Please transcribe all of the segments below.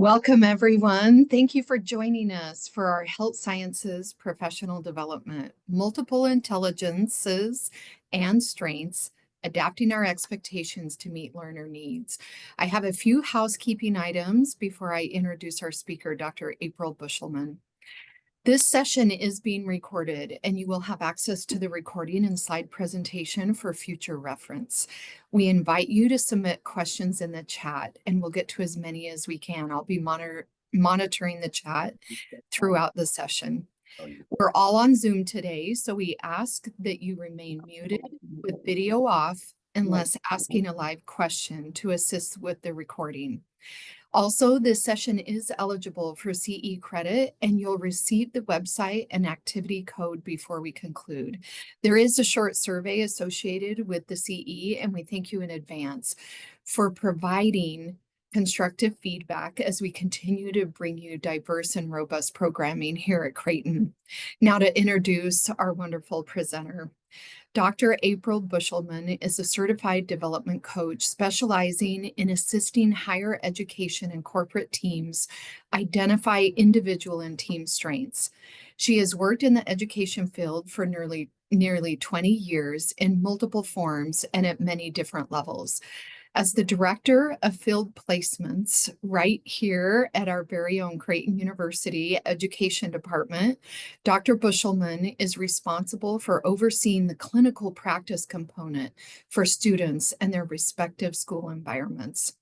Welcome, everyone. Thank you for joining us for our Health Sciences Professional Development, Multiple Intelligences and Strengths, Adapting Our Expectations to Meet Learner Needs. I have a few housekeeping items before I introduce our speaker, Dr. April Buschelman. This session is being recorded, and you will have access to the recording and slide presentation for future reference. We invite you to submit questions in the chat, and we'll get to as many as we can. I'll be monitoring the chat throughout the session. We're all on Zoom today, so we ask that you remain muted with video off unless asking a live question to assist with the recording. Also, this session is eligible for CE credit, and you'll receive the website and activity code before we conclude. There is a short survey associated with the CE, and we thank you in advance for providing constructive feedback as we continue to bring you diverse and robust programming here at Creighton. Now to introduce our wonderful presenter. Dr. April Buschelman is a certified development coach specializing in assisting higher education and corporate teams identify individual and team strengths. She has worked in the education field for nearly 20 years in multiple forms and at many different levels. As the Director of Field Placements right here at our very own Creighton University Education Department, Dr. Buschelman is responsible for overseeing the clinical practice component for students and their respective school environments.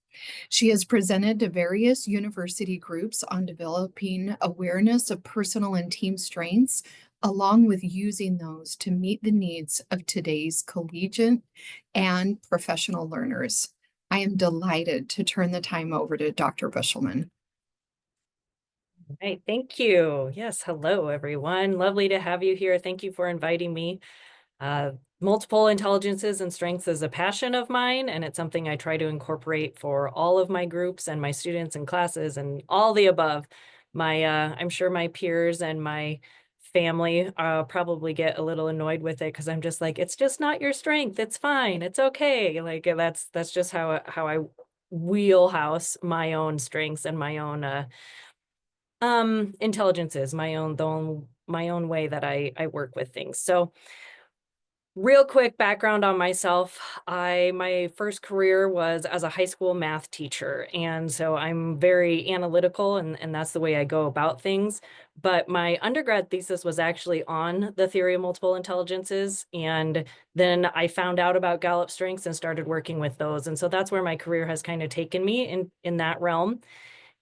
She has presented to various university groups on developing awareness of personal and team strengths, along with using those to meet the needs of today's collegiate and professional learners. I am delighted to turn the time over to Dr. Buschelman. All right, thank you. Yes, hello, everyone. Lovely to have you here. Thank you for inviting me. Multiple intelligences and strengths is a passion of mine, and it's something I try to incorporate for all of my groups and my students and classes and all the above. I'm sure my peers and my family probably get a little annoyed with it because I'm just like, it's just not your strength. It's fine. It's okay. Like that's just how I wheelhouse my own strengths and my own intelligences, my own way that I work with things. So real quick background on myself. My first career was as a high school math teacher. And so I'm very analytical and that's the way I go about things. But my undergrad thesis was actually on the theory of multiple intelligences. And then I found out about Gallup strengths and started working with those. And so that's where my career has kind of taken me in that realm.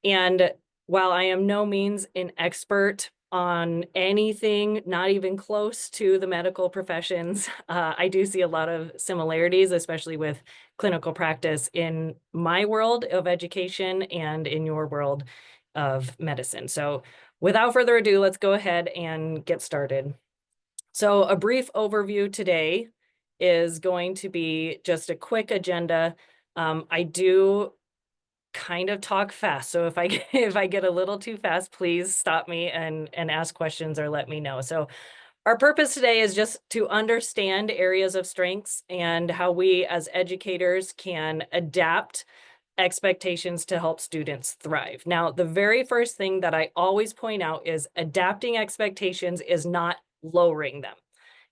And while I am no means an expert on anything, not even close to the medical professions, I do see a lot of similarities, especially with clinical practice in my world of education and in your world of medicine. So without further ado, let's go ahead and get started. So a brief overview today is going to be just a quick agenda. I do kind of talk fast. So if I if I get a little too fast, please stop me and ask questions or let me know. So our purpose today is just to understand areas of strengths and how we as educators can adapt expectations to help students thrive. Now, the very first thing that I always point out is adapting expectations is not lowering them.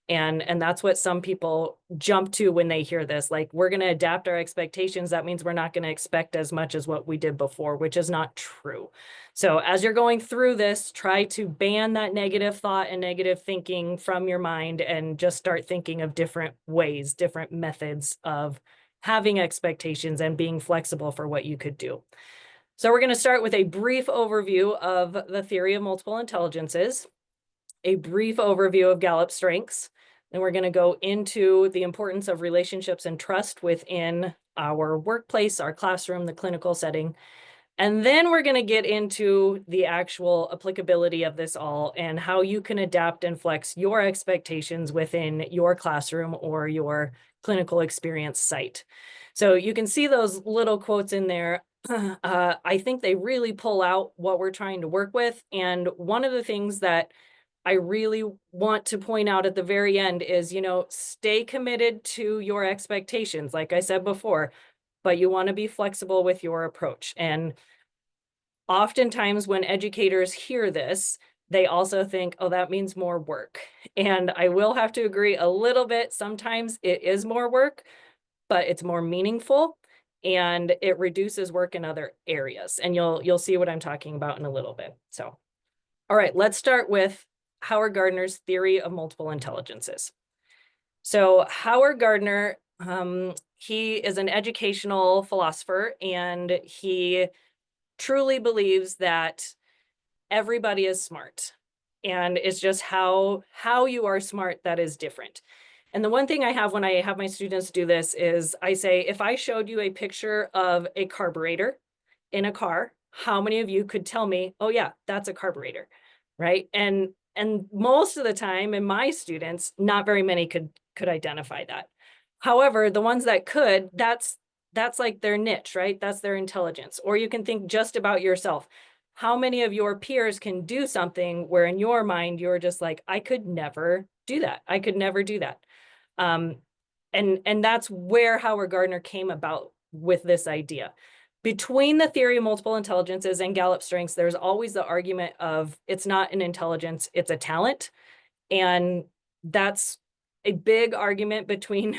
And that's what some people jump to when they hear this, like, we're going to adapt our expectations. That means we're not going to expect as much as what we did before, which is not true. So as you're going through this, try to ban that negative thought and negative thinking from your mind and just start thinking of different ways, different methods of having expectations and being flexible for what you could do. So we're going to start with a brief overview of the theory of multiple intelligences, a brief overview of Gallup strengths. Then we're going to go into the importance of relationships and trust within our workplace, our classroom, the clinical setting. And then we're going to get into the actual applicability of this all and how you can adapt and flex your expectations within your classroom or your clinical experience site. So you can see those little quotes in there. I think they really pull out what we're trying to work with. And one of the things that I really want to point out at the very end is, stay committed to your expectations, like I said before, but you want to be flexible with your approach. And Oftentimes when educators hear this, they also think, oh, that means more work. And I will have to agree a little bit. Sometimes it is more work, but it's more meaningful and it reduces work in other areas. And you'll see what I'm talking about in a little bit. So, all right, let's start with Howard Gardner's theory of multiple intelligences. So Howard Gardner, he is an educational philosopher, and he truly believes that everybody is smart. And it's just how you are smart that is different. And the one thing I have when I have my students do this is I say, if I showed you a picture of a carburetor in a car, how many of you could tell me, oh yeah, that's a carburetor, right? And most of the time in my students, not very many could identify that. However, the ones that could, that's like their niche, right? That's their intelligence. Or you can think just about yourself. How many of your peers can do something where in your mind you're just like, I could never do that. I could never do that. Um, and that's where Howard Gardner came about with this idea. Between the theory of multiple intelligences and Gallup strengths, there's always the argument of it's not an intelligence, it's a talent. And that's a big argument between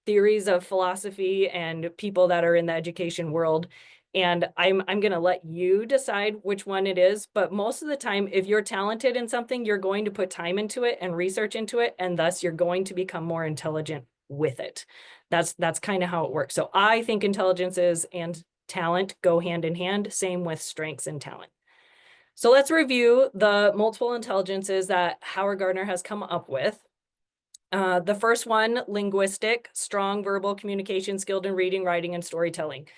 theories of philosophy and people that are in the education world. And I'm going to let you decide which one it is. But most of the time, if you're talented in something, you're going to put time into it and research into it. And thus you're going to become more intelligent with it. That's kind of how it works. So I think intelligences and talent go hand in hand. Same with strengths and talent. So let's review the multiple intelligences that Howard Gardner has come up with. The first one, linguistic, strong verbal communication, skilled in reading, writing, and storytelling.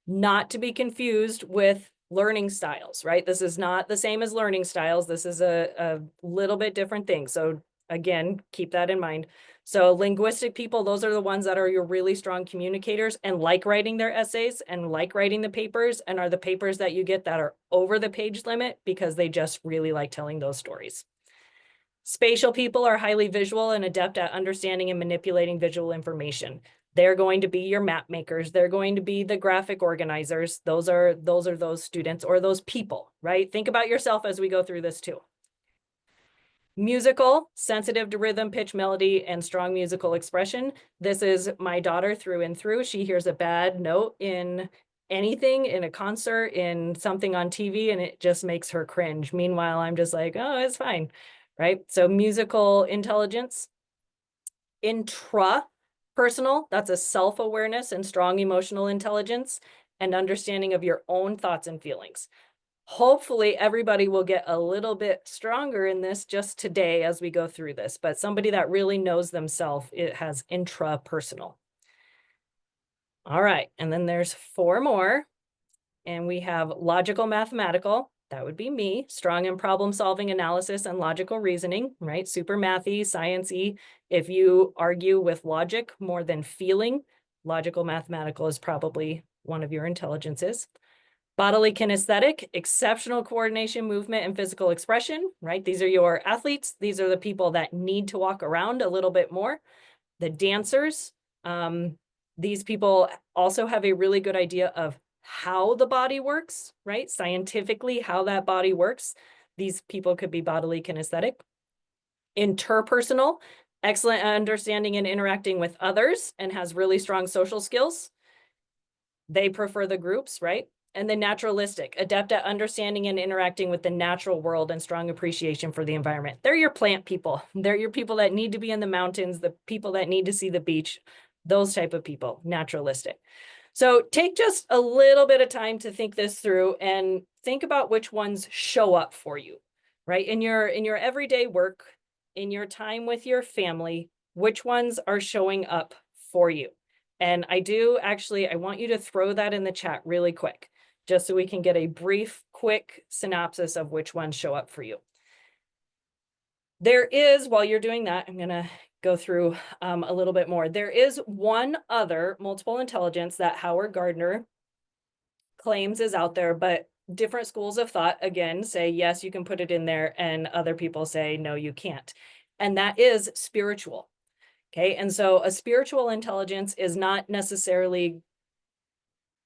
Not to be confused with learning styles, right? This is not the same as learning styles. This is a little bit different thing. So again, keep that in mind. So linguistic people, those are the ones that are your really strong communicators and like writing their essays and like writing the papers, and are the papers that you get that are over the page limit because they just really like telling those stories. Spatial people are highly visual and adept at understanding and manipulating visual information. They're going to be your map makers. They're going to be the graphic organizers. Those are those students or those people, right? Think about yourself as we go through this too. Musical, sensitive to rhythm, pitch, melody, and strong musical expression. This is my daughter through and through. She hears a bad note in anything, in a concert, in something on TV, and it just makes her cringe. Meanwhile, I'm just like, oh, it's fine, right? So musical intelligence. Intrapersonal, that's a self-awareness and strong emotional intelligence and understanding of your own thoughts and feelings. Hopefully everybody will get a little bit stronger in this just today as we go through this, but somebody that really knows themselves, it has intrapersonal. All right, and then there's 4 more, and we have logical mathematical. That would be me, strong in problem solving, analysis, and logical reasoning, right? Super mathy, sciencey. If you argue with logic more than feeling, logical mathematical is probably one of your intelligences. Bodily kinesthetic, exceptional coordination, movement, and physical expression, right? These are your athletes. These are the people that need to walk around a little bit more. The dancers, these people also have a really good idea of how the body works, right? Scientifically, how that body works. These people could be bodily kinesthetic. Interpersonal, excellent at understanding and interacting with others and has really strong social skills. They prefer the groups, right? And then naturalistic, adept at understanding and interacting with the natural world and strong appreciation for the environment. They're your plant people. They're your people that need to be in the mountains, the people that need to see the beach, those type of people, naturalistic. So take just a little bit of time to think this through and think about which ones show up for you, right? In your everyday work, in your time with your family, which ones are showing up for you? And I want you to throw that in the chat really quick, just so we can get a brief, quick synopsis of which ones show up for you. There is, while you're doing that, I'm going to go through a little bit more. There is one other multiple intelligence that Howard Gardner claims is out there, but different schools of thought, again, say, yes, you can put it in there, and other people say, no, you can't. And that is spiritual. Okay, and so a spiritual intelligence is not necessarily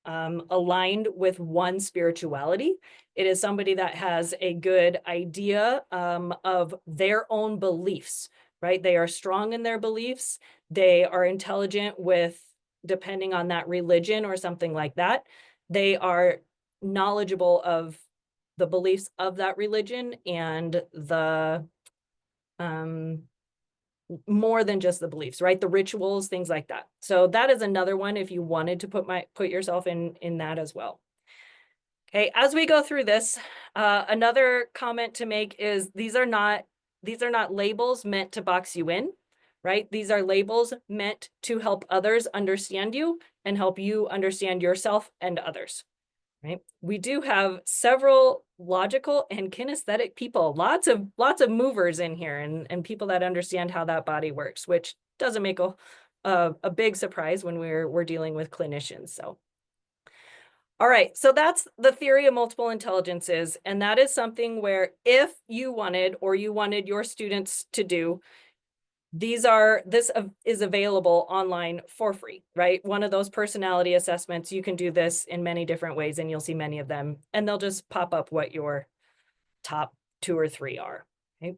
aligned with one spirituality. It is somebody that has a good idea of their own beliefs, right? They are strong in their beliefs. They are intelligent with, depending on that religion or something like that. They are knowledgeable of the beliefs of that religion and the um more than just the beliefs, right? The rituals, things like that. So that is another one if you wanted to put yourself in that as well. Okay, as we go through this, another comment to make is these are not labels meant to box you in, right? These are labels meant to help others understand you and help you understand yourself and others. Right? We do have several logical and kinesthetic people, lots of movers in here and people that understand how that body works, which doesn't make a big surprise when we're dealing with clinicians. So, all right, so that's the theory of multiple intelligences, and that is something where if you wanted or you wanted your students to do, this is available online for free, right? One of those personality assessments, you can do this in many different ways, and you'll see many of them, and they'll just pop up what your top 2 or 3 are, okay?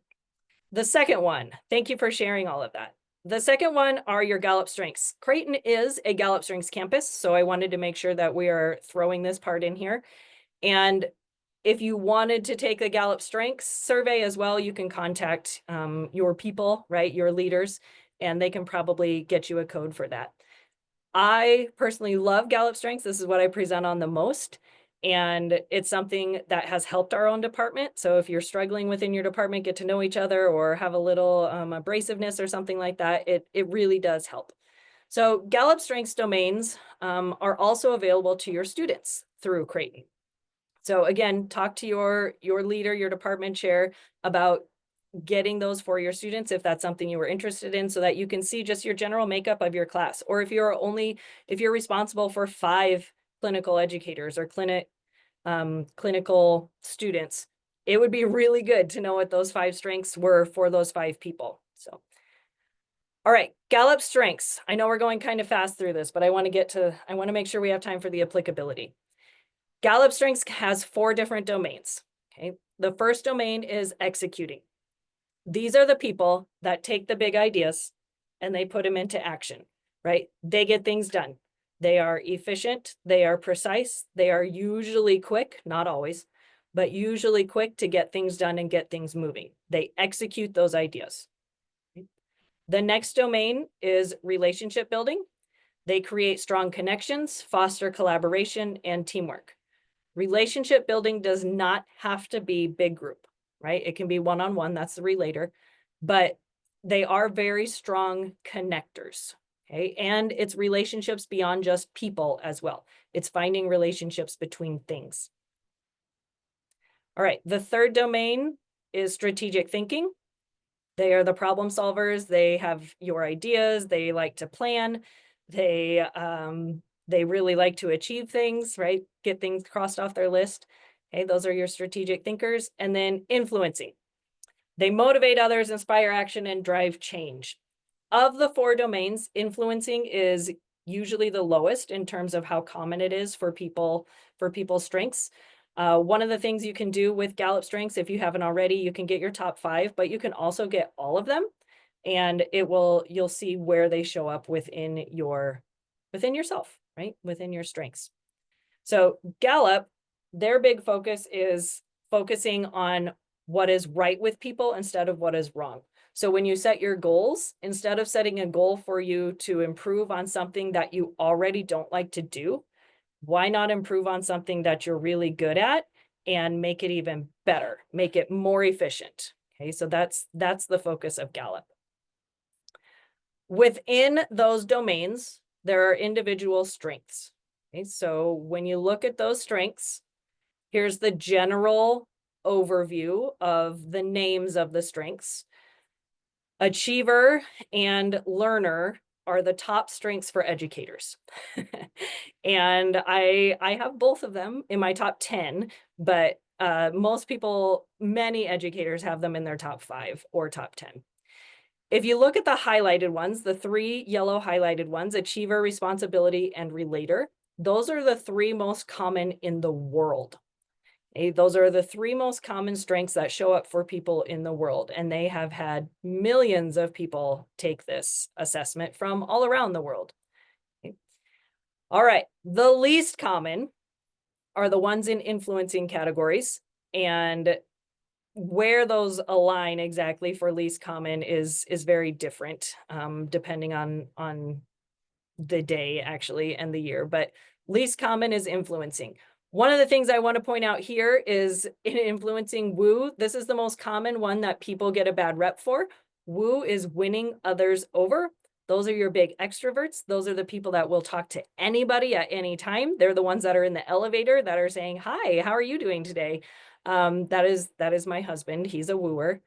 The second one, thank you for sharing all of that. The second one are your Gallup Strengths. Creighton is a Gallup Strengths campus, so I wanted to make sure that we are throwing this part in here. And if you wanted to take the Gallup Strengths survey as well, you can contact your people, right? Your leaders, and they can probably get you a code for that. I personally love Gallup Strengths. This is what I present on the most. And it's something that has helped our own department. So if you're struggling within your department, get to know each other or have a little abrasiveness or something like that, it really does help. So Gallup Strengths domains are also available to your students through Creighton. So again, talk to your leader, your department chair about getting those for your students if that's something you were interested in so that you can see just your general makeup of your class. Or if you're responsible for 5 clinical educators or clinical students, it would be really good to know what those 5 strengths were for those 5 people. So, all right, Gallup Strengths. I know we're going kind of fast through this, but I want to make sure we have time for the applicability. Gallup Strengths has 4 different domains. Okay. The first domain is executing. These are the people that take the big ideas and they put them into action, right? They get things done. They are efficient, they are precise, they are usually quick, not always, but usually quick to get things done and get things moving. They execute those ideas. The next domain is relationship building. They create strong connections, foster collaboration, and teamwork. Relationship building does not have to be big group, right? It can be one-on-one, that's the relator, but they are very strong connectors, okay? And it's relationships beyond just people as well. It's finding relationships between things. All right, the third domain is strategic thinking. They are the problem solvers. They have your ideas. They like to plan. They really like to achieve things, right? Get things crossed off their list. Okay, those are your strategic thinkers. And then influencing. They motivate others, inspire action, and drive change. Of the 4 domains, influencing is usually the lowest in terms of how common it is for people's strengths. One of the things you can do with Gallup Strengths, if you haven't already, you can get your top 5, but you can also get all of them, and you'll see where they show up within yourself, right? Within your strengths. So Gallup, their big focus is focusing on what is right with people instead of what is wrong. So when you set your goals, instead of setting a goal for you to improve on something that you already don't like to do, why not improve on something that you're really good at and make it even better, make it more efficient? Okay, so that's the focus of Gallup. Within those domains, there are individual strengths. Okay, so when you look at those strengths, here's the general overview of the names of the strengths. Achiever and learner are the top strengths for educators. And I have both of them in my top 10, but many educators have them in their top 5 or top 10. If you look at the highlighted ones, the 3 yellow highlighted ones, achiever, responsibility, and relator, Those are the three most common in the world. Those are the three most common strengths that show up for people in the world. And they have had millions of people take this assessment from all around the world. Okay. All right. The least common are the ones in influencing categories. And where those align exactly for least common is very different, depending on the day actually and the year, but least common is influencing. One of the things I want to point out here is in influencing woo, this is the most common one that people get a bad rep for. Woo is winning others over. Those are your big extroverts. Those are the people that will talk to anybody at any time. They're the ones that are in the elevator that are saying, "Hi, how are you doing today?" That is my husband. He's a wooer.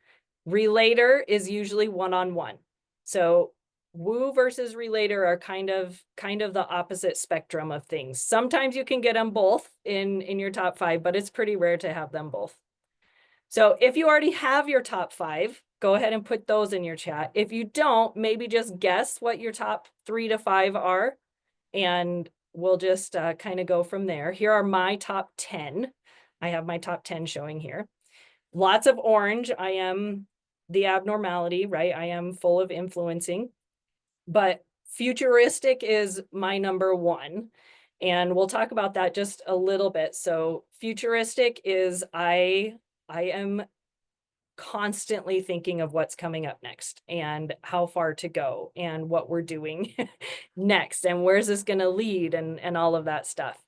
Relator is usually one-on-one. So woo versus relator are kind of the opposite spectrum of things. Sometimes you can get them both in your top 5, but it's pretty rare to have them both. So if you already have your top 5, go ahead and put those in your chat. If you don't, maybe just guess what your top 3 to 5 are, and we'll just kind of go from there. Here are my top 10. I have my top 10 showing here. Lots of orange. I am the abnormality, right? I am full of influencing. But futuristic is my number 1, and we'll talk about that just a little bit. So futuristic is I am constantly thinking of what's coming up next and how far to go and what we're doing next and where's this going to lead and all of that stuff.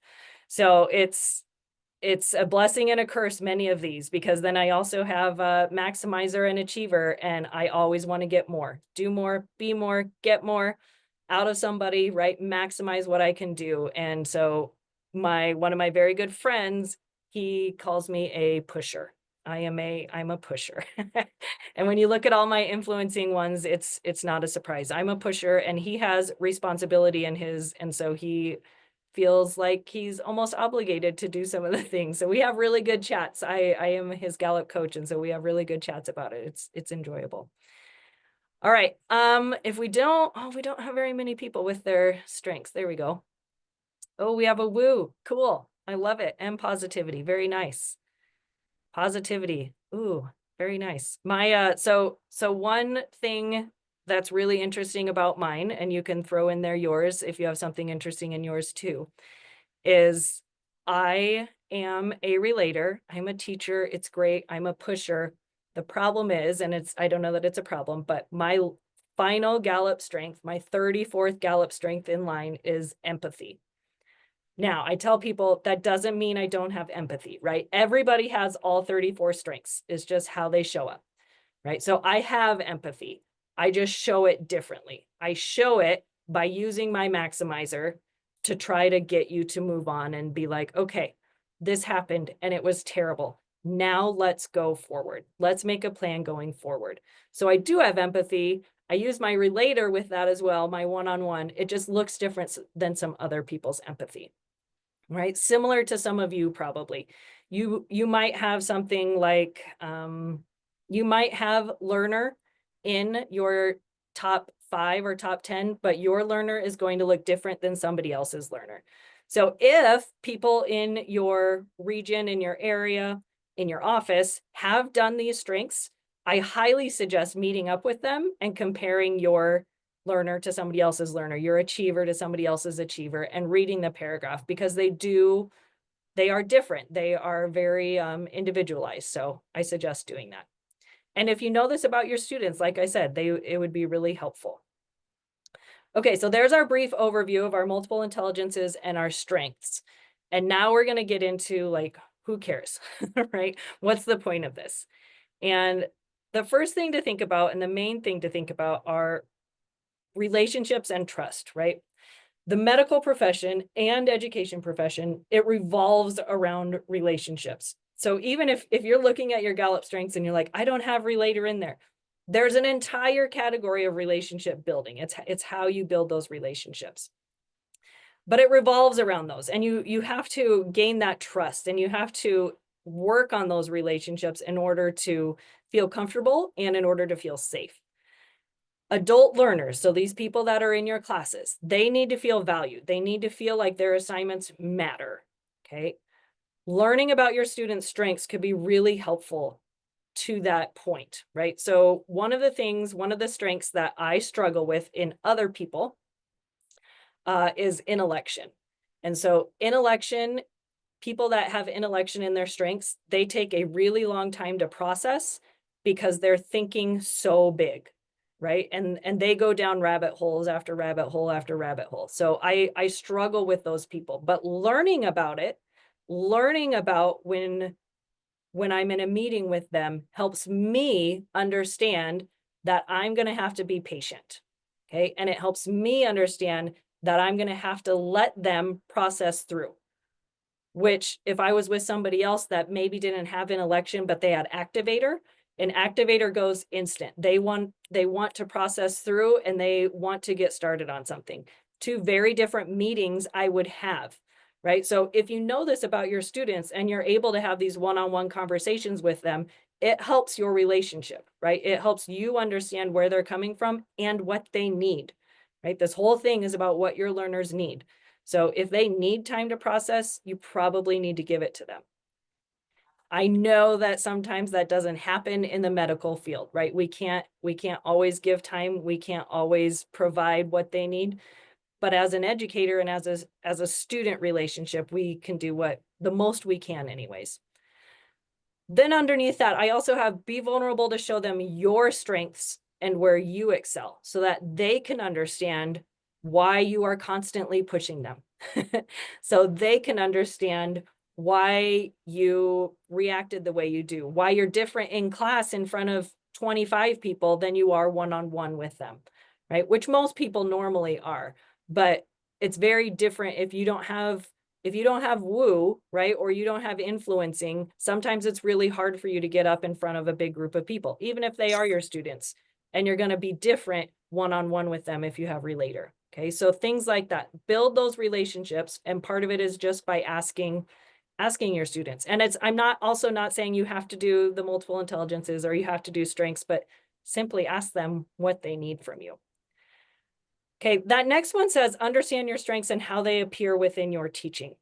So it's a blessing and a curse, many of these, because then I also have a maximizer and achiever, and I always want to get more, do more, be more, get more out of somebody, right? Maximize what I can do. And so one of my very good friends, he calls me a pusher. I'm a pusher. And when you look at all my influencing ones, it's not a surprise. I'm a pusher, and he has responsibility in his, and so he feels like he's almost obligated to do some of the things. So we have really good chats. I am his Gallup coach, and so we have really good chats about it. It's enjoyable. All right. If we don't, we don't have very many people with their strengths. There we go. Oh, we have a woo. Cool. I love it. And positivity. Very nice. Positivity. Ooh, very nice. My so one thing that's really interesting about mine, and you can throw in there yours if you have something interesting in yours too, is I am a relator. I'm a teacher. It's great. I'm a pusher. The problem is, and I don't know that it's a problem, but my final Gallup strength, my 34th Gallup strength in line is empathy. Now, I tell people that doesn't mean I don't have empathy, right? Everybody has all 34 strengths. It's just how they show up, right? So I have empathy. I just show it differently. I show it by using my maximizer to try to get you to move on and be like, okay, this happened and it was terrible. Now let's go forward. Let's make a plan going forward. So I do have empathy. I use my relator with that as well, my one-on-one. It just looks different than some other people's empathy, right? Similar to some of you probably. You might have something like, you might have learner in your top 5 or top 10, but your learner is going to look different than somebody else's learner. So if people in your region, in your area, in your office have done these strengths, I highly suggest meeting up with them and comparing your learner to somebody else's learner, your achiever to somebody else's achiever, and reading the paragraph, because they are different. They are very individualized. So I suggest doing that. And if you know this about your students, like I said, it would be really helpful. Okay, so there's our brief overview of our multiple intelligences and our strengths. And now we're going to get into like, who cares, right? What's the point of this? And the first thing to think about, and the main thing to think about, are relationships and trust, right? The medical profession and education profession, it revolves around relationships. So even if you're looking at your Gallup strengths and you're like, I don't have relator in there, there's an entire category of relationship building. It's how you build those relationships. But it revolves around those, and you have to gain that trust, and you have to work on those relationships in order to feel comfortable and in order to feel safe. Adult learners, so these people that are in your classes, they need to feel valued. They need to feel like their assignments matter, okay? Learning about your students' strengths could be really helpful to that point, right? So one of the strengths that I struggle with in other people is intellection. And so intellection, people that have intellection in their strengths, they take a really long time to process because they're thinking so big, right? And they go down rabbit holes after rabbit hole after rabbit hole. So I struggle with those people, but learning about it, learning about when I'm in a meeting with them helps me understand that I'm going to have to be patient. Okay? And it helps me understand that I'm going to have to let them process through, which if I was with somebody else that maybe didn't have an election, but they had activator, an activator goes instant. They want to process through and they want to get started on something. Two very different meetings I would have, right? So if you know this about your students and you're able to have these one-on-one conversations with them, it helps your relationship, right? It helps you understand where they're coming from and what they need, right? This whole thing is about what your learners need. So if they need time to process, you probably need to give it to them. I know that sometimes that doesn't happen in the medical field, right? We can't always give time, we can't always provide what they need, but as an educator and as a student relationship, we can do what the most we can anyways. Then underneath that, I also have be vulnerable to show them your strengths and where you excel so that they can understand why you are constantly pushing them. So they can understand why you reacted the way you do, why you're different in class in front of 25 people than you are one-on-one with them, right? Which most people normally are, but it's very different if you don't have woo, right? Or you don't have influencing, sometimes it's really hard for you to get up in front of a big group of people, even if they are your students, and you're going to be different one-on-one with them if you have relator. Okay. So things like that, build those relationships. And part of it is just by asking your students. And I'm not saying you have to do the multiple intelligences or you have to do strengths, but simply ask them what they need from you. Okay, that next one says understand your strengths and how they appear within your teaching.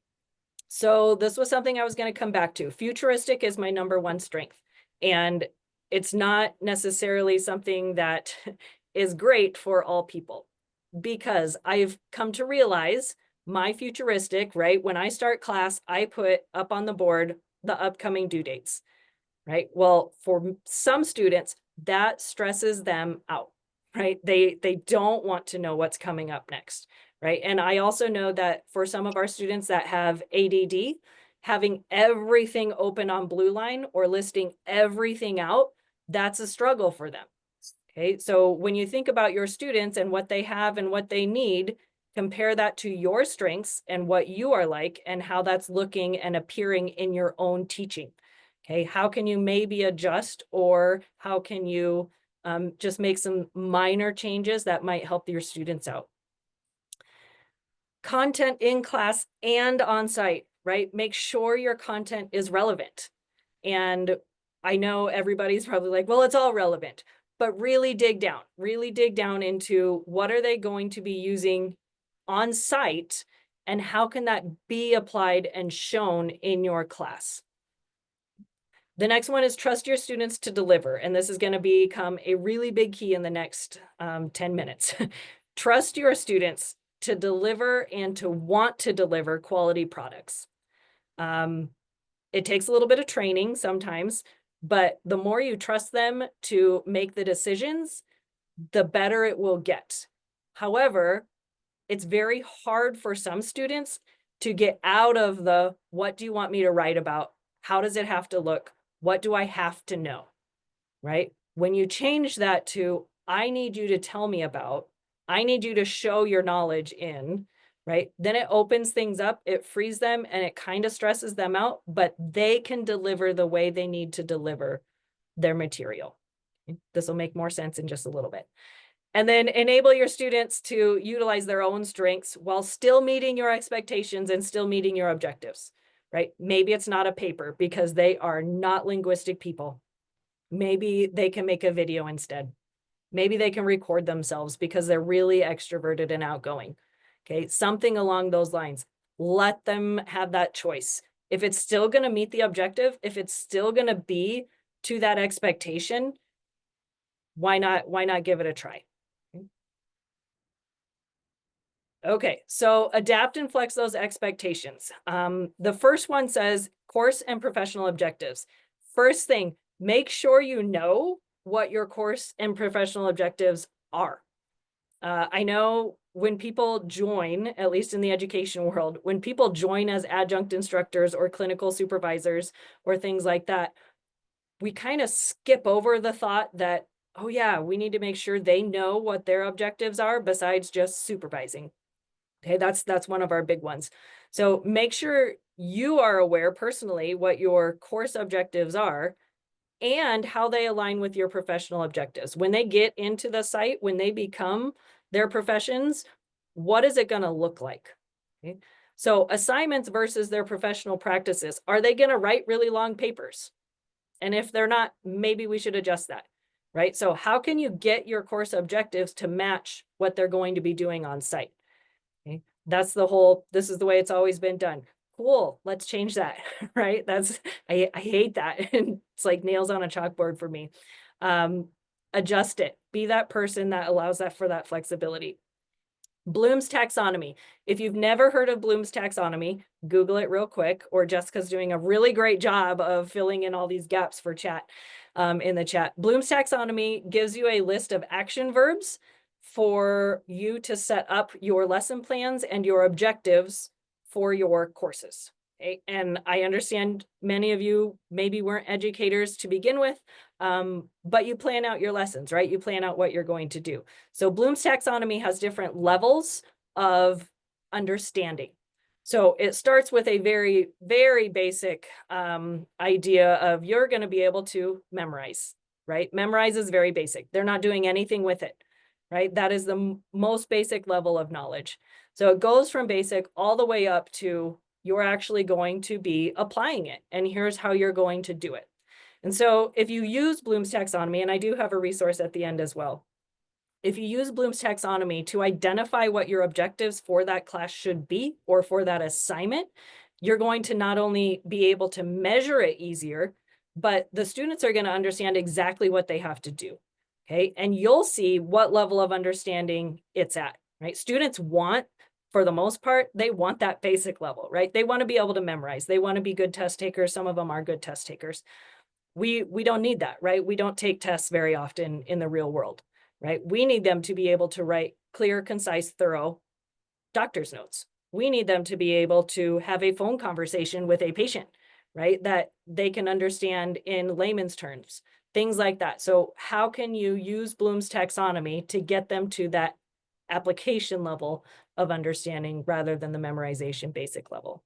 So this was something I was going to come back to. Futuristic is my number one strength. And it's not necessarily something that is great for all people because I've come to realize my futuristic, right? When I start class, I put up on the board the upcoming due dates, right? Well, for some students, that stresses them out, right? They don't want to know what's coming up next, right? And I also know that for some of our students that have ADD, having everything open on Blue Line or listing everything out, that's a struggle for them. Okay, so when you think about your students and what they have and what they need, compare that to your strengths and what you are like and how that's looking and appearing in your own teaching. Okay, how can you maybe adjust or how can you just make some minor changes that might help your students out? Content in class and on site, right? Make sure your content is relevant. And I know everybody's probably like, well, it's all relevant, but really dig down into what are they going to be using on site and how can that be applied and shown in your class? The next one is trust your students to deliver. And this is going to become a really big key in the next 10 minutes. Trust your students to deliver and to want to deliver quality products. It takes a little bit of training sometimes, but the more you trust them to make the decisions, the better it will get. However, it's very hard for some students to get out of the, what do you want me to write about? How does it have to look? What do I have to know? Right? When you change that to, I need you to tell me about, I need you to show your knowledge in, right? Then it opens things up, it frees them, and it kind of stresses them out, but they can deliver the way they need to deliver their material. This will make more sense in just a little bit. And then enable your students to utilize their own strengths while still meeting your expectations and still meeting your objectives, right? Maybe it's not a paper because they are not linguistic people. Maybe they can make a video instead. Maybe they can record themselves because they're really extroverted and outgoing. Okay, something along those lines. Let them have that choice. If it's still going to meet the objective, if it's still going to be to that expectation, why not give it a try? Okay, so adapt and flex those expectations. The first one says course and professional objectives. First thing, make sure you know what your course and professional objectives are. I know when people join, at least in the education world, when people join as adjunct instructors or clinical supervisors or things like that, we kind of skip over the thought that, oh, yeah, we need to make sure they know what their objectives are besides just supervising. Okay, that's one of our big ones. So make sure you are aware personally what your course objectives are and how they align with your professional objectives. When they get into the site, when they become their professions, what is it going to look like? Okay. So assignments versus their professional practices. Are they going to write really long papers? And if they're not, maybe we should adjust that, right? So how can you get your course objectives to match what they're going to be doing on site? Okay. That's the whole, this is the way it's always been done. Cool, let's change that, right? I hate that. And it's like nails on a chalkboard for me. Um, Adjust it. Be that person that allows that for that flexibility. Bloom's taxonomy. If you've never heard of Bloom's taxonomy, Google it real quick, or Jessica's doing a really great job of filling in all these gaps for chat in the chat. Bloom's taxonomy gives you a list of action verbs for you to set up your lesson plans and your objectives for your courses. Okay? And I understand many of you maybe weren't educators to begin with, but you plan out your lessons, right? You plan out what you're going to do. So Bloom's taxonomy has different levels of understanding. So it starts with a very, very basic idea of you're going to be able to memorize, right? Memorize is very basic. They're not doing anything with it, right? That is the most basic level of knowledge. So it goes from basic all the way up to you're actually going to be applying it. And here's how you're going to do it. And so if you use Bloom's taxonomy, and I do have a resource at the end as well, if you use Bloom's taxonomy to identify what your objectives for that class should be or for that assignment, you're going to not only be able to measure it easier, but the students are going to understand exactly what they have to do. Okay. And you'll see what level of understanding it's at, right? Students want, for the most part, they want that basic level, right? They want to be able to memorize. They want to be good test takers. Some of them are good test takers. We don't need that, right? We don't take tests very often in the real world, right? We need them to be able to write clear, concise, thorough doctor's notes. We need them to be able to have a phone conversation with a patient, right? That they can understand in layman's terms, things like that. So how can you use Bloom's taxonomy to get them to that application level of understanding rather than the memorization basic level?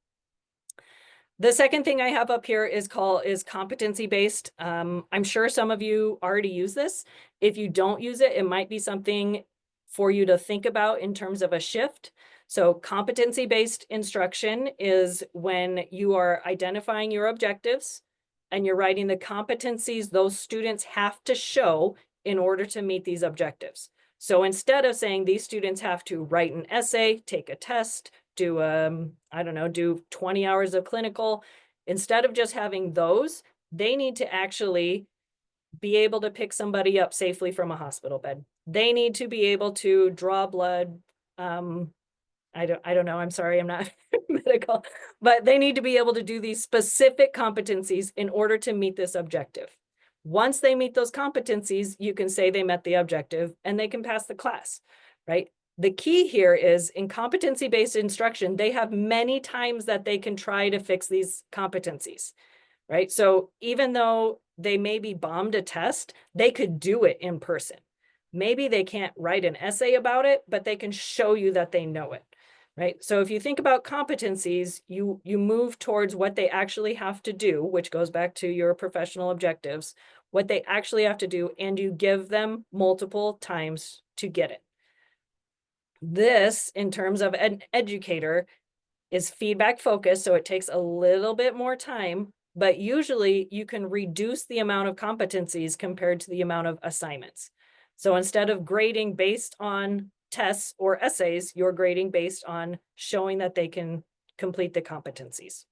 The second thing I have up here is competency-based. I'm sure some of you already use this. If you don't use it, it might be something for you to think about in terms of a shift. So competency-based instruction is when you are identifying your objectives and you're writing the competencies those students have to show in order to meet these objectives. So instead of saying these students have to write an essay, take a test, do I don't know, do 20 hours of clinical, instead of just having those, they need to actually be able to pick somebody up safely from a hospital bed. They need to be able to draw blood. I don't know. I'm sorry, I'm not medical, but they need to be able to do these specific competencies in order to meet this objective. Once they meet those competencies, you can say they met the objective and they can pass the class, right? The key here is in competency-based instruction, they have many times that they can try to fix these competencies, right? So even though they maybe bombed a test, they could do it in person. Maybe they can't write an essay about it, but they can show you that they know it, right? So if you think about competencies, you move towards what they actually have to do, which goes back to your professional objectives, what they actually have to do, and you give them multiple times to get it. This, in terms of an educator, is feedback focused, so it takes a little bit more time, but usually you can reduce the amount of competencies compared to the amount of assignments. So instead of grading based on tests or essays, you're grading based on showing that they can complete the competencies.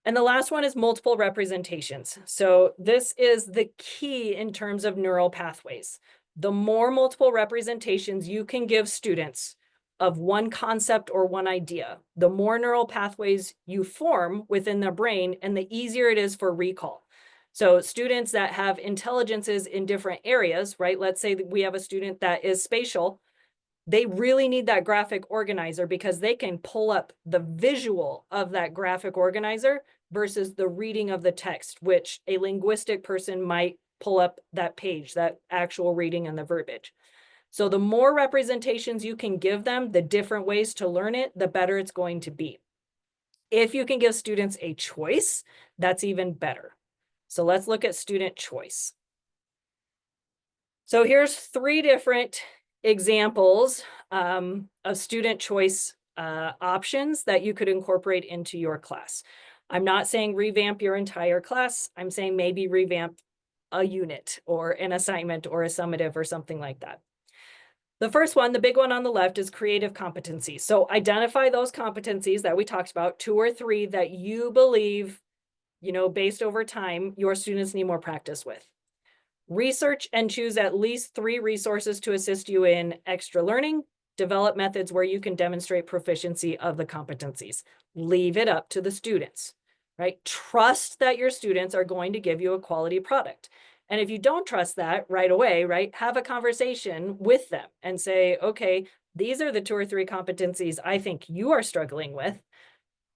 And the last one is multiple representations. So this is the key in terms of neural pathways. The more multiple representations you can give students of one concept or one idea, the more neural pathways you form within their brain, and the easier it is for recall. So students that have intelligences in different areas, right? Let's say that we have a student that is spatial. They really need that graphic organizer because they can pull up the visual of that graphic organizer versus the reading of the text, which a linguistic person might pull up that page, that actual reading and the verbiage. So the more representations you can give them, the different ways to learn it, the better it's going to be. If you can give students a choice, that's even better. So let's look at student choice. So here's 3 different examples of student choice options that you could incorporate into your class. I'm not saying revamp your entire class. I'm saying maybe revamp a unit or an assignment or a summative or something like that. The first one, the big one on the left, is creative competencies. So identify those competencies that we talked about, 2 or 3 that you believe, based over time, your students need more practice with. Research and choose at least 3 resources to assist you in extra learning. Develop methods where you can demonstrate proficiency of the competencies. Leave it up to the students, right? Trust that your students are going to give you a quality product. And if you don't trust that right away, right, have a conversation with them and say, okay, these are the 2 or 3 competencies I think you are struggling with.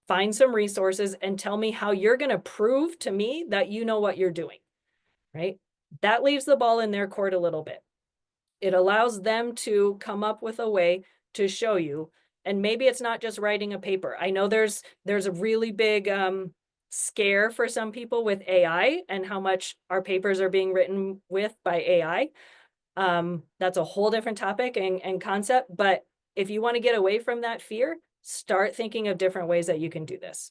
Find some resources and tell me how you're going to prove to me that you know what you're doing, right? That leaves the ball in their court a little bit. It allows them to come up with a way to show you. And maybe it's not just writing a paper. I know there's a really big scare for some people with AI and how much our papers are being written with by AI. That's a whole different topic and concept. But if you want to get away from that fear, start thinking of different ways that you can do this.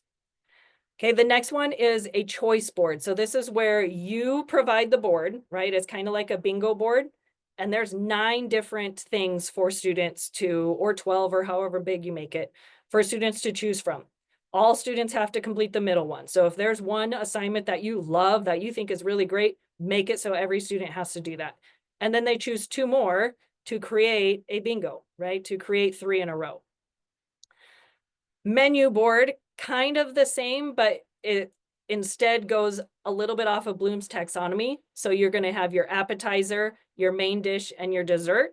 Okay, the next one is a choice board. So this is where you provide the board, right? It's kind of like a bingo board. And there's 9 different things for students to, or 12 or however big you make it, for students to choose from. All students have to complete the middle one. So if there's one assignment that you love, that you think is really great, make it so every student has to do that. And then they choose 2 more to create a bingo, right? To create 3 in a row. Menu board, kind of the same, but it instead goes a little bit off of Bloom's taxonomy. So you're going to have your appetizer, your main dish, and your dessert,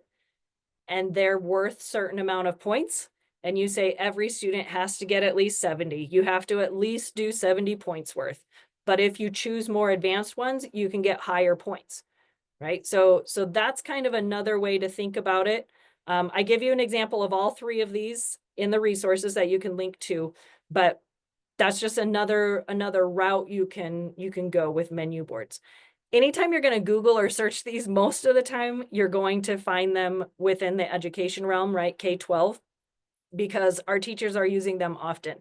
and they're worth certain amount of points. And you say every student has to get at least 70. You have to at least do 70 points worth. But if you choose more advanced ones, you can get higher points, right? So that's kind of another way to think about it. I give you an example of all 3 of these in the resources that you can link to, but that's just another route you can go with menu boards. Anytime you're going to Google or search these, most of the time you're going to find them within the education realm, right? K-12, because our teachers are using them often.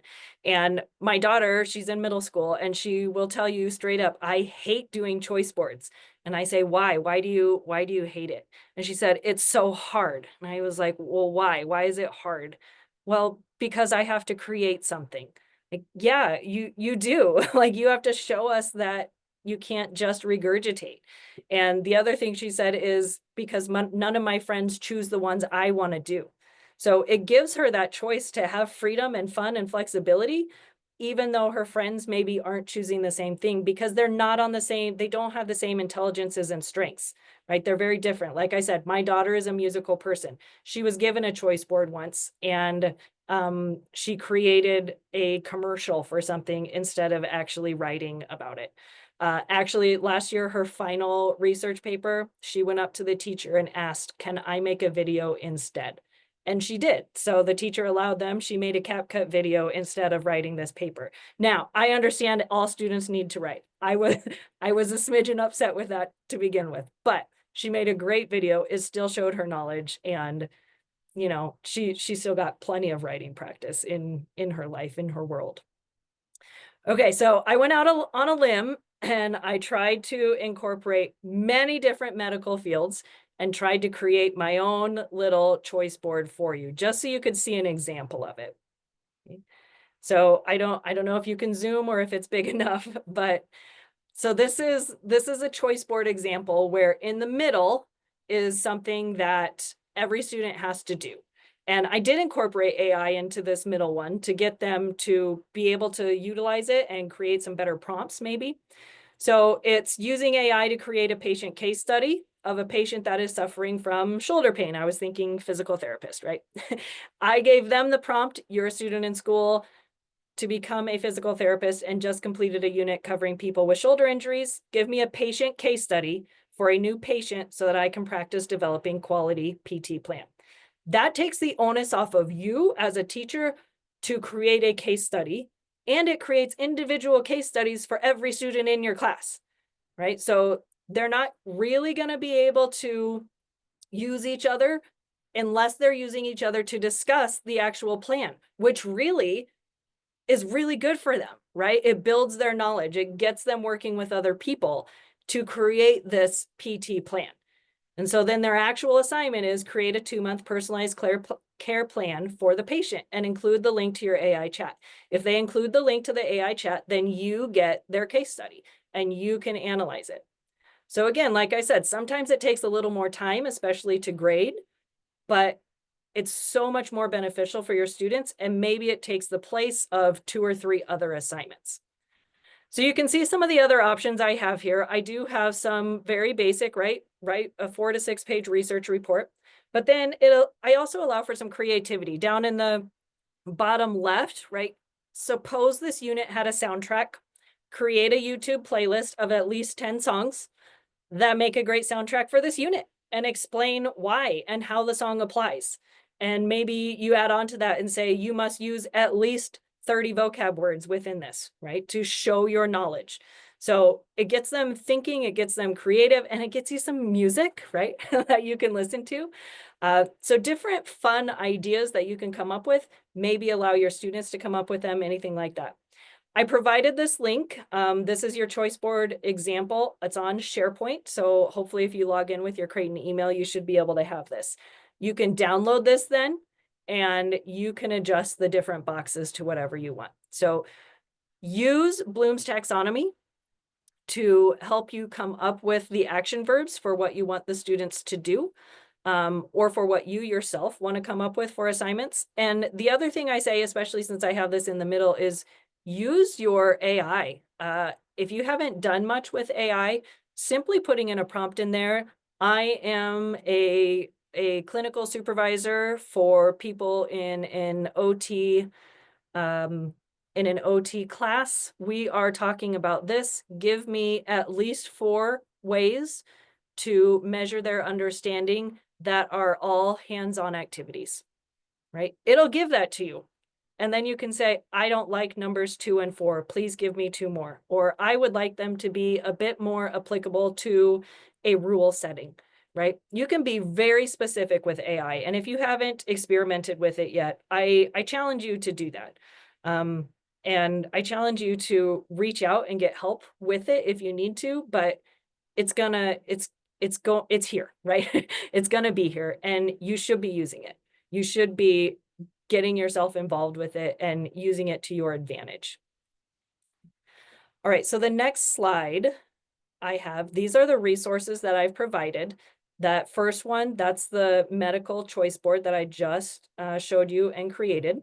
And my daughter, she's in middle school, and she will tell you straight up, I hate doing choice boards. And I say, why? Why do you hate it? And she said, it's so hard. And I was like, well, why? Why is it hard? Well, because I have to create something. Like, yeah, you do. Like, you have to show us that you can't just regurgitate. And the other thing she said is because none of my friends choose the ones I want to do. So it gives her that choice to have freedom and fun and flexibility, even though her friends maybe aren't choosing the same thing because they're not on the same, they don't have the same intelligences and strengths, right? They're very different. Like I said, my daughter is a musical person. She was given a choice board once, and she created a commercial for something instead of actually writing about it. Actually, last year, her final research paper, she went up to the teacher and asked, can I make a video instead? And she did. So the teacher allowed them. She made a CapCut video instead of writing this paper. Now, I understand all students need to write. I was I was a smidgen upset with that to begin with, but she made a great video. It still showed her knowledge, and she still got plenty of writing practice in her life, in her world. Okay, so I went out on a limb and I tried to incorporate many different medical fields and tried to create my own little choice board for you, just so you could see an example of it. Okay. So I don't know if you can zoom or if it's big enough, but so this is a choice board example where in the middle is something that every student has to do. And I did incorporate AI into this middle one to get them to be able to utilize it and create some better prompts maybe. So it's using AI to create a patient case study of a patient that is suffering from shoulder pain. I was thinking physical therapist, right? I gave them the prompt, you're a student in school, to become a physical therapist and just completed a unit covering people with shoulder injuries. Give me a patient case study for a new patient so that I can practice developing quality PT plan. That takes the onus off of you as a teacher to create a case study, and it creates individual case studies for every student in your class, right? So they're not really going to be able to use each other unless they're using each other to discuss the actual plan, which really is really good for them, right? It builds their knowledge. It gets them working with other people to create this PT plan. And so then their actual assignment is create a 2-month personalized care plan for the patient and include the link to your AI chat. If they include the link to the AI chat, then you get their case study and you can analyze it. So again, like I said, sometimes it takes a little more time, especially to grade, but it's so much more beneficial for your students, and maybe it takes the place of 2 or 3 other assignments. So you can see some of the other options I have here. I do have some very basic, right? Write a 4 to 6 page research report, but then I also allow for some creativity. Down in the bottom left, right? Suppose this unit had a soundtrack. Create a YouTube playlist of at least 10 songs that make a great soundtrack for this unit and explain why and how the song applies. And maybe you add on to that and say you must use at least 30 vocab words within this, right? To show your knowledge. So it gets them thinking, it gets them creative, and it gets you some music, right? That you can listen to. So different fun ideas that you can come up with, maybe allow your students to come up with them, anything like that. I provided this link. This is your choice board example. It's on SharePoint. So hopefully if you log in with your Creighton email, you should be able to have this. You can download this then, and you can adjust the different boxes to whatever you want. So use Bloom's taxonomy to help you come up with the action verbs for what you want the students to do, or for what you yourself want to come up with for assignments. And the other thing I say, especially since I have this in the middle, is use your AI. If you haven't done much with AI, simply putting in a prompt in there, I am a clinical supervisor for people um, in an OT class. We are talking about this. Give me at least 4 ways to measure their understanding that are all hands-on activities, right? It'll give that to you. And then you can say, I don't like numbers 2 and 4. Please give me 2 more. Or I would like them to be a bit more applicable to a rule setting, right? You can be very specific with AI. And if you haven't experimented with it yet, I challenge you to do that. And I challenge you to reach out and get help with it if you need to, but it's gonna, it's here, right? It's gonna be here and you should be using it. You should be getting yourself involved with it and using it to your advantage. All right, so the next slide I have, these are the resources that I've provided. That first one, that's the medical choice board that I just showed you and created.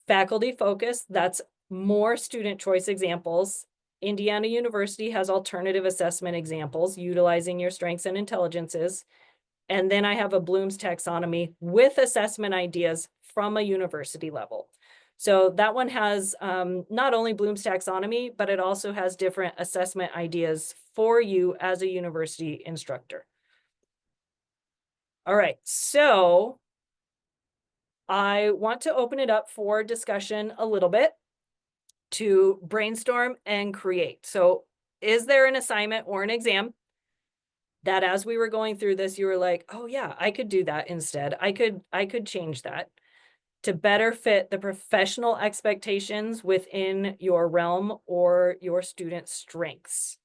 Faculty focus, that's more student choice examples. Indiana University has alternative assessment examples utilizing your strengths and intelligences. And then I have a Bloom's taxonomy with assessment ideas from a university level. So that one has not only Bloom's taxonomy, but it also has different assessment ideas for you as a university instructor. All right, so I want to open it up for discussion a little bit to brainstorm and create. So is there an assignment or an exam that as we were going through this, you were like, oh yeah, I could do that instead. I could change that. to better fit the professional expectations within your realm or your student strengths.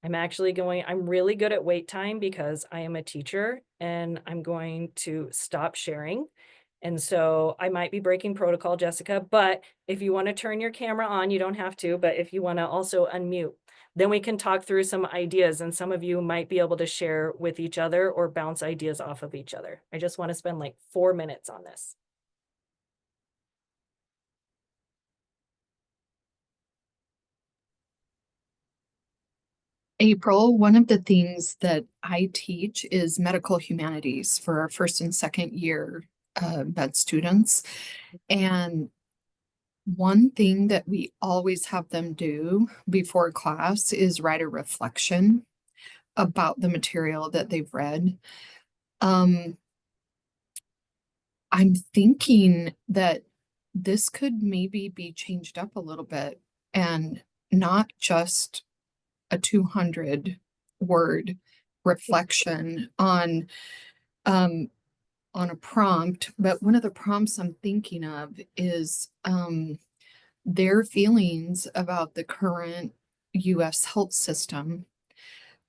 I'm really good at wait time because I am a teacher and I'm going to stop sharing. And so I might be breaking protocol, Jessica, but if you want to turn your camera on, you don't have to, but if you want to also unmute, then we can talk through some ideas and some of you might be able to share with each other or bounce ideas off of each other. I just want to spend like 4 minutes on this. April, one of the things that I teach is medical humanities for our first and second year med students. And one thing that we always have them do before class is write a reflection about the material that they've read. Um, I'm thinking that this could maybe be changed up a little bit and not just a 200 word reflection um, on a prompt, but one of the prompts I'm thinking of is their feelings about the current US health system,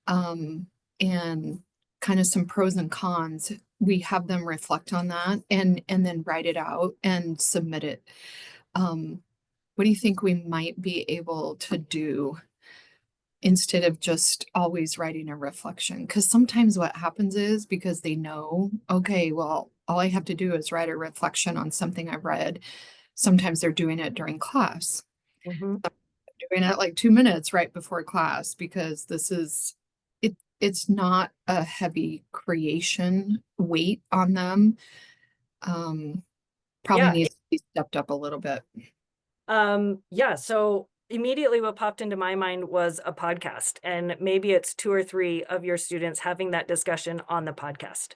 um, and kind of some pros and cons. We have them reflect on that and then write it out and submit it. Um, what do you think we might be able to do instead of just always writing a reflection? Because sometimes what happens is because they know, okay, well, all I have to do is write a reflection on something I've read. Sometimes they're doing it during class, Mhm. doing it like 2 minutes right before class because it's not a heavy creation weight on them. Um, Probably Yeah. needs to be stepped up a little bit. Yeah, so immediately what popped into my mind was a podcast, and maybe it's 2 or 3 of your students having that discussion on the podcast.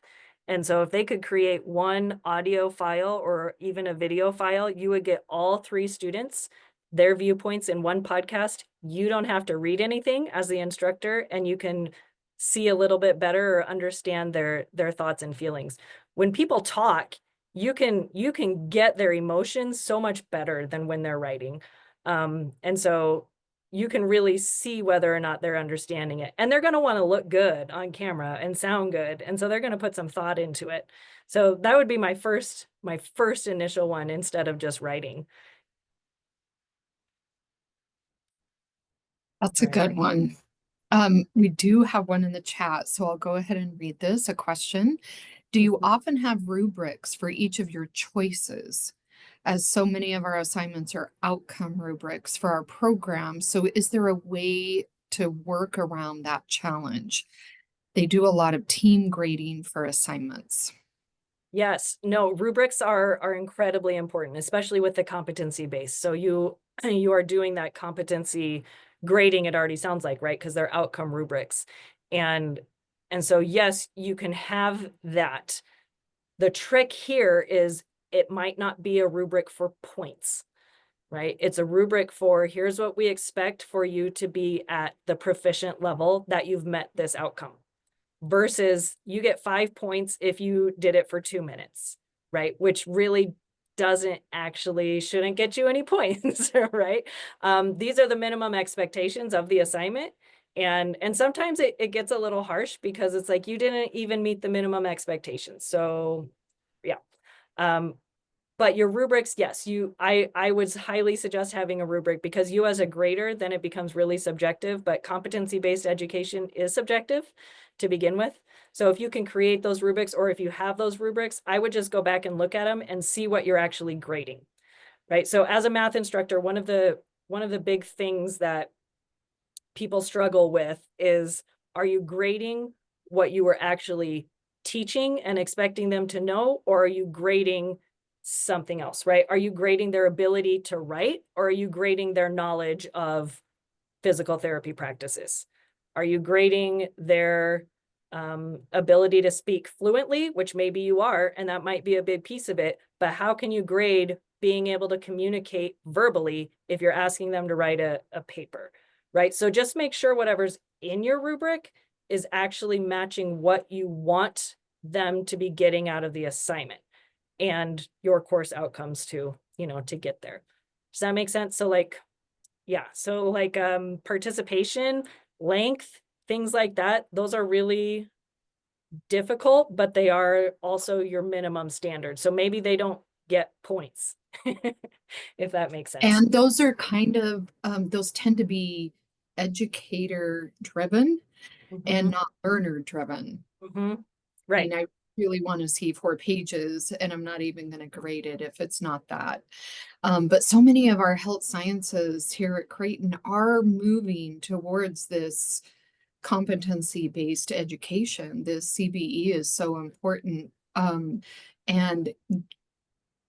And so if they could create one audio file or even a video file, you would get all 3 students, their viewpoints in one podcast. You don't have to read anything as the instructor, and you can see a little bit better or understand their thoughts and feelings. When people talk, you can get their emotions so much better than when they're writing. And so you can really see whether or not they're understanding it. And they're going to want to look good on camera and sound good. And so they're going to put some thought into it. So that would be my first initial one instead of just writing. That's a Right. good one. We do have one in the chat, so I'll go ahead and read this. A question. Do you Mhm. often have rubrics for each of your choices? As so many of our assignments are outcome rubrics for our program. So is there a way to work around that challenge? They do a lot of team grading for assignments. Yes, no, rubrics are incredibly important, especially with the competency base. So you you are doing that competency grading, it already sounds like, right? Because they're outcome rubrics. And and so yes, you can have that. The trick here is it might not be a rubric for points, right? It's a rubric for here's what we expect for you to be at the proficient level that you've met this outcome versus you get 5 points if you did it for 2 minutes, right? Which really doesn't actually shouldn't get you any points, right? These are the minimum expectations of the assignment. And sometimes it gets a little harsh because it's like you didn't even meet the minimum expectations. So yeah. Um, but your rubrics, yes, I would highly suggest having a rubric because you as a grader, then it becomes really subjective, but competency-based education is subjective to begin with. So if you can create those rubrics or if you have those rubrics, I would just go back and look at them and see what you're actually grading, right? So as a math instructor, one of the big things that people struggle with is, are you grading what you were actually teaching and expecting them to know, or are you grading something else, right? Are you grading their ability to write, or are you grading their knowledge of physical therapy practices? Are you grading their ability to speak fluently, which maybe you are, and that might be a big piece of it, but how can you grade being able to communicate verbally if you're asking them to write a paper, right? So just make sure whatever's in your rubric is actually matching what you want them to be getting out of the assignment. and your course outcomes to, to get there. Does that make sense? So like, yeah, so like participation, length, things like that, those are really difficult, but they are also your minimum standard. So maybe they don't get points, if that makes sense. And those are kind of, those tend to be educator driven and Hmm. not learner driven. Hmm. I Right. mean, I really want to see 4 pages and I'm not even going to grade it if it's not that. But so many of our health sciences here at Creighton are moving towards this competency-based education. This CBE is so important. And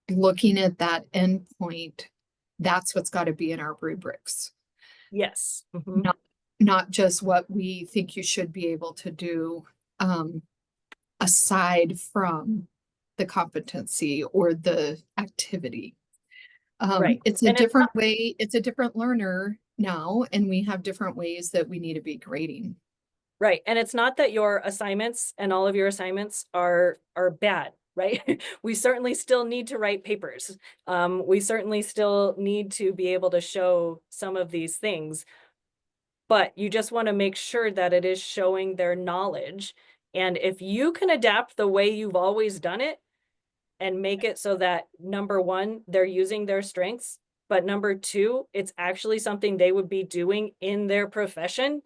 looking at that endpoint, that's what's got to be in our rubrics, Yes. Hmm. not not just what we think you should be able to do, aside from the competency or the activity. Right. It's a And it's not different way, it's a different learner now, and we have different ways that we need to be grading. right. And it's not that your assignments and all of your assignments are bad, right? We certainly still need to write papers. We certainly still need to be able to show some of these things, but you just want to make sure that it is showing their knowledge. And if you can adapt the way you've always done it and make it so that number one, they're using their strengths, but number two, it's actually something they would be doing in their profession,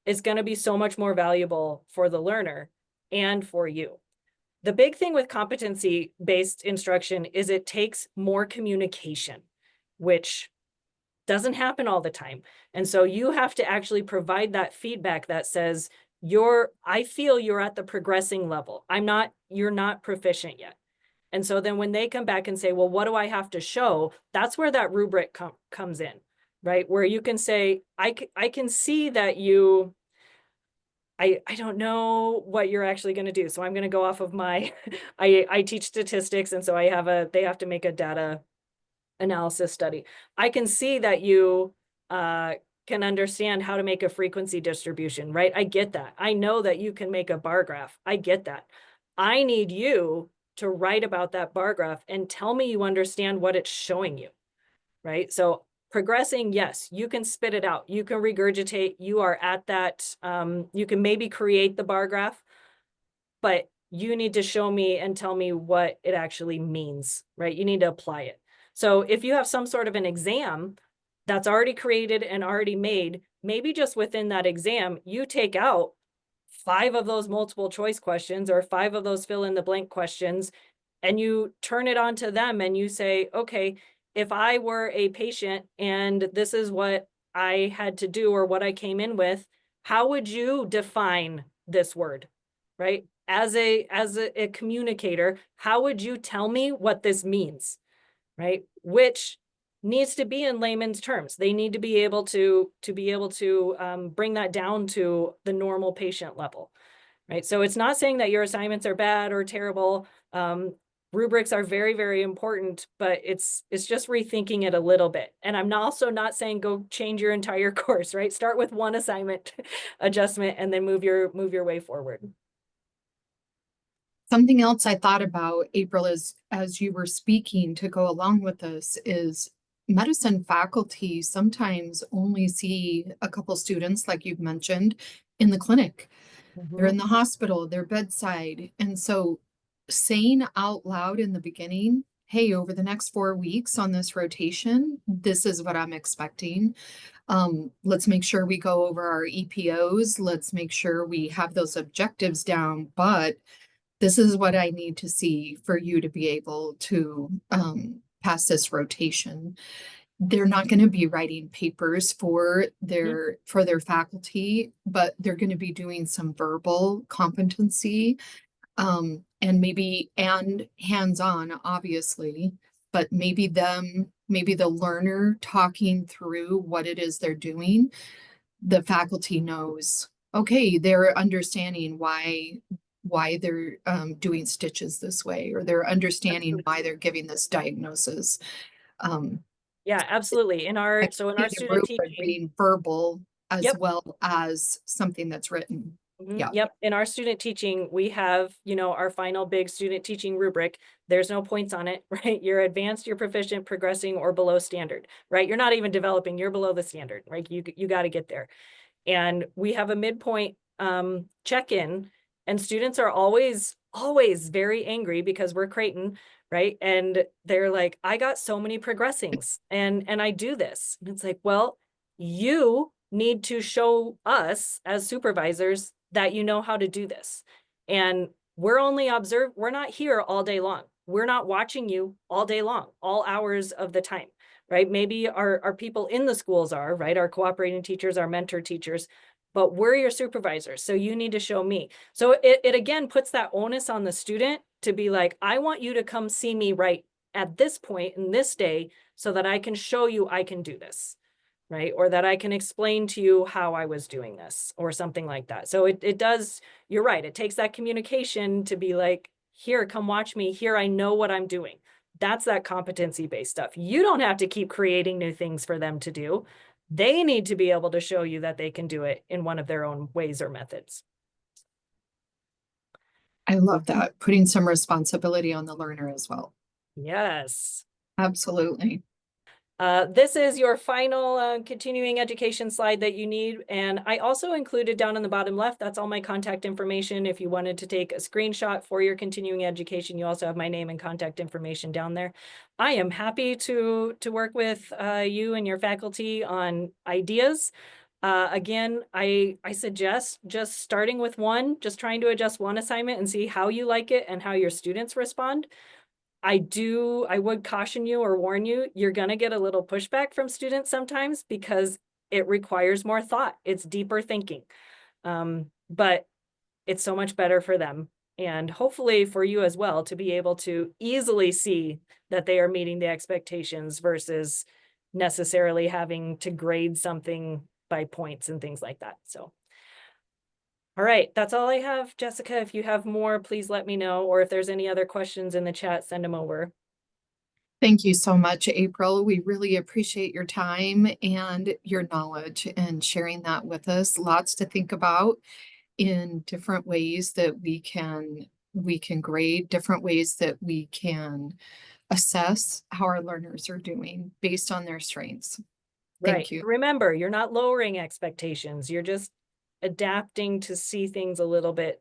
it's going to be so much more valuable for the learner and for you. The big thing with competency based instruction is it takes more communication, which doesn't happen all the time. And so you have to actually provide that feedback that says, I feel you're at the progressing level. You're not proficient yet. And so then when they come back and say, well, what do I have to show? That's where that rubric comes in, right? Where you can say, I can see that I don't know what you're actually going to do. So I'm going to go off of my, I teach statistics. And so they have to make a data analysis study. I can see that you can understand how to make a frequency distribution, right? I get that. I know that you can make a bar graph. I get that. I need you to write about that bar graph and tell me you understand what it's showing you, right? So progressing, yes, you can spit it out. You can regurgitate. You are at that. You can maybe create the bar graph, but you need to show me and tell me what it actually means, right? You need to apply it. So if you have some sort of an exam that's already created and already made, maybe just within that exam, you take out 5 of those multiple choice questions or 5 of those fill in the blank questions, and you turn it on to them and you say, okay, if I were a patient and this is what I had to do or what I came in with, how would you define this word? Right? As a communicator, how would you tell me what this means? Right? Which needs to be in layman's terms. They need to be able to bring that down to the normal patient level, right? So it's not saying that your assignments are bad or terrible. Rubrics are very, very important, but it's just rethinking it a little bit. And I'm also not saying go change your entire course, right? Start with one assignment adjustment and then move your way forward. Something else I thought about, April, is as you were speaking to go along with this, is medicine faculty sometimes only see a couple students, like you've mentioned, in the clinic. They're Mhm. in the hospital, they're bedside. And so saying out loud in the beginning, hey, over the next 4 weeks on this rotation, this is what I'm expecting. Let's make sure we go over our EPOs. Let's make sure we have those objectives down. But this is what I need to see for you to be able to pass this rotation. They're not going to be writing papers for Mhm. their faculty, but they're going to be doing some verbal competency, and maybe hands-on, obviously, but maybe the learner talking through what it is they're doing. The faculty knows, okay, they're understanding why they're doing stitches this way, or they're understanding Absolutely. why they're giving this diagnosis. Um, Yeah, absolutely. In I our see the student rubric teaching, reading verbal as yep. well as something that's written. Mhm. Yeah. Yep. In our student teaching, we have, our final big student teaching rubric. There's no points on it, right? You're advanced, you're proficient, progressing, or below standard, right? You're not even developing, you're below the standard, right? You got to get there. And we have a midpoint check-in, and students are always very angry because we're Creighton, right? And they're like, I got so many progressings and I do this. And it's like, well, you need to show us as supervisors that you know how to do this. And we're not here all day long. We're not watching you all day long, all hours of the time, right? Maybe our people in the schools are, right? Our cooperating teachers, our mentor teachers, but we're your supervisors. So you need to show me. So it again puts that onus on the student to be like, I want you to come see me right at this point in this day so that I can show you I can do this, right? Or that I can explain to you how I was doing this or something like that. So it does, you're right. It takes that communication to be like, here, come watch me. Here, I know what I'm doing. That's that competency-based stuff. You don't have to keep creating new things for them to do. They need to be able to show you that they can do it in one of their own ways or methods. I love that. Putting some responsibility on the learner as well. Yes. Absolutely. This is your final continuing education slide that you need. And I also included down on the bottom left, that's all my contact information. If you wanted to take a screenshot for your continuing education, you also have my name and contact information down there. I am happy to work with you and your faculty on ideas. Again, I suggest just starting with one, just trying to adjust one assignment and see how you like it and how your students respond. I would caution you or warn you, you're gonna get a little pushback from students sometimes because it requires more thought. It's deeper thinking. But it's so much better for them and hopefully for you as well to be able to easily see that they are meeting the expectations versus necessarily having to grade something by points and things like that. So all right, that's all I have, Jessica. If you have more, please let me know. Or if there's any other questions in the chat, send them over. Thank you so much, April. We really appreciate your time and your knowledge and sharing that with us. Lots to think about in different ways that we can grade, different ways that we can assess how our learners are doing based on their strengths. Right. Thank you. Remember, you're not lowering expectations. You're just adapting to see things a little bit